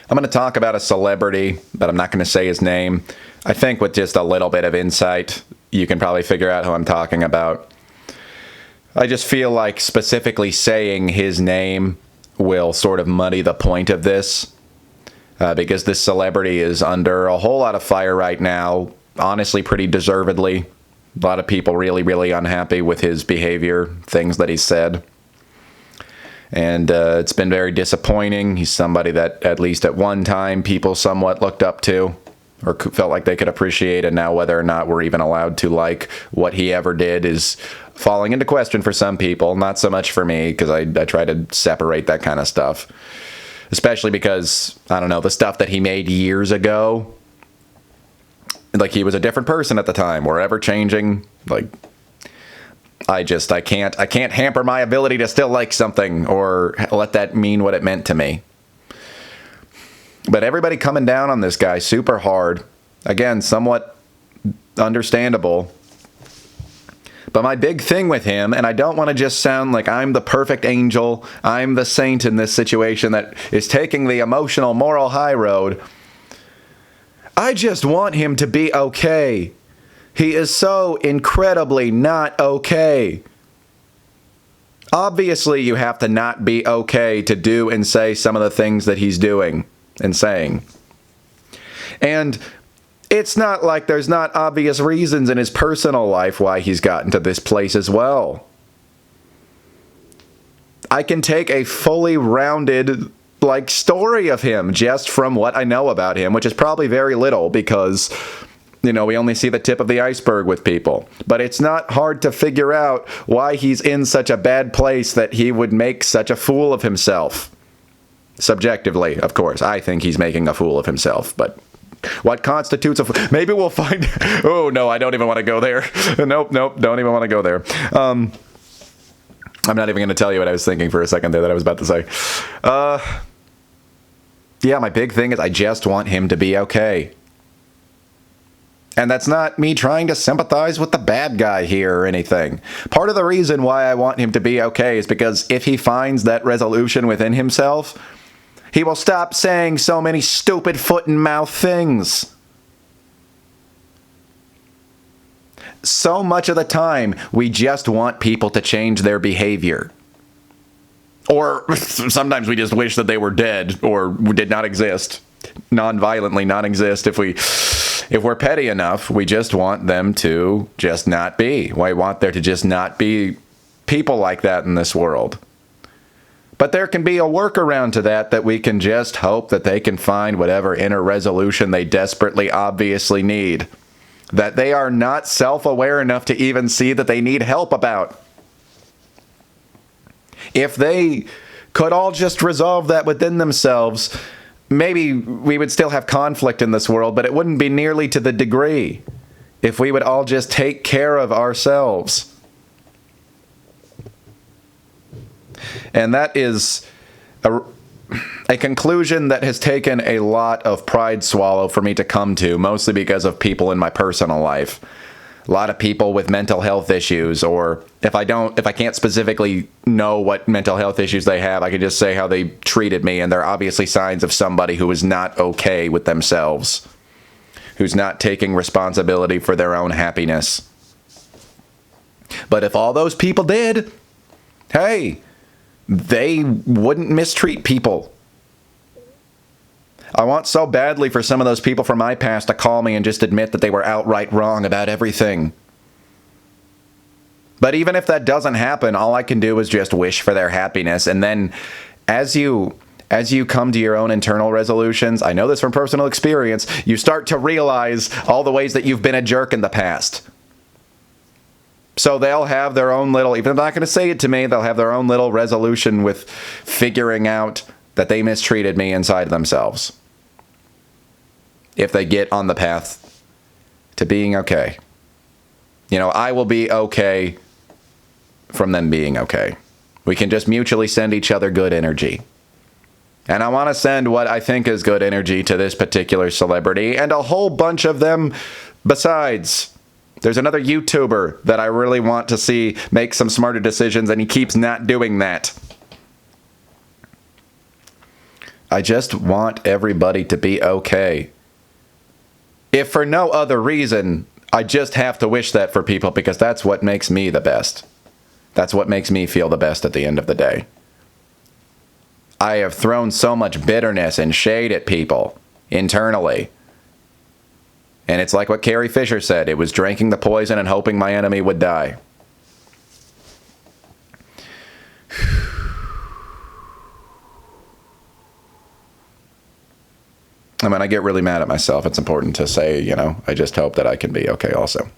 I'm going to talk about a celebrity, but I'm not going to say his name. I think with just a little bit of insight, you can probably figure out who I'm talking about. I just feel like specifically saying his name will sort of muddy the point of this, because this celebrity is under a whole lot of fire right now, honestly pretty deservedly. A lot of people really, really unhappy with his behavior, things that he said. And it's been very disappointing. He's somebody that, at least at one time, people somewhat looked up to or felt like they could appreciate, and now whether or not we're even allowed to like what he ever did is falling into question for some people. Not so much for me, because I try to separate that kind of stuff. Especially because, I don't know, the stuff that he made years ago, like he was a different person at the time. We're ever changing. Like, I can't hamper my ability to still like something or let that mean what it meant to me. But everybody coming down on this guy super hard. Again, somewhat understandable. But my big thing with him, and I don't want to just sound like I'm the perfect angel, I'm the saint in this situation that is taking the emotional, moral high road. I just want him to be okay. He is so incredibly not okay. Obviously, you have to not be okay to do and say some of the things that he's doing and saying. And it's not like there's not obvious reasons in his personal life why he's gotten to this place as well. I can take a fully rounded, story of him just from what I know about him, which is probably very little because, we only see the tip of the iceberg with people. But it's not hard to figure out why he's in such a bad place that he would make such a fool of himself. Subjectively, of course, I think he's making a fool of himself, but what constitutes a fool? Maybe we'll find... Oh, no, I don't even want to go there. Nope, don't even want to go there. I'm not even going to tell you what I was thinking for a second there that I was about to say. Yeah, my big thing is I just want him to be okay. And that's not me trying to sympathize with the bad guy here or anything. Part of the reason why I want him to be okay is because if he finds that resolution within himself, he will stop saying so many stupid foot and mouth things. So much of the time, we just want people to change their behavior. Or sometimes we just wish that they were dead or did not exist. Non-violently non-exist. If we're petty enough, we just want them to just not be. We want there to just not be people like that in this world. But there can be a workaround to that we can just hope that they can find whatever inner resolution they desperately obviously need. That they are not self-aware enough to even see that they need help about. If they could all just resolve that within themselves, maybe we would still have conflict in this world, but it wouldn't be nearly to the degree if we would all just take care of ourselves. And that is a conclusion that has taken a lot of pride swallow for me to come to, mostly because of people in my personal life. A lot of people with mental health issues, or if I can't specifically know what mental health issues they have, I can just say how they treated me, and they're obviously signs of somebody who is not okay with themselves, who's not taking responsibility for their own happiness. But if all those people did, hey, they wouldn't mistreat people. I want so badly for some of those people from my past to call me and just admit that they were outright wrong about everything. But even if that doesn't happen, all I can do is just wish for their happiness. And then as you come to your own internal resolutions, I know this from personal experience, you start to realize all the ways that you've been a jerk in the past. So they'll have their own little, even if they're not going to say it to me, they'll have their own little resolution with figuring out that they mistreated me inside themselves. If they get on the path to being okay. I will be okay from them being okay. We can just mutually send each other good energy. And I want to send what I think is good energy to this particular celebrity and a whole bunch of them besides. There's another YouTuber that I really want to see make some smarter decisions, and he keeps not doing that. I just want everybody to be okay. If for no other reason, I just have to wish that for people because that's what makes me the best. That's what makes me feel the best at the end of the day. I have thrown so much bitterness and shade at people internally. And it's like what Carrie Fisher said. It was drinking the poison and hoping my enemy would die. And when I get really mad at myself, it's important to say, I just hope that I can be okay also.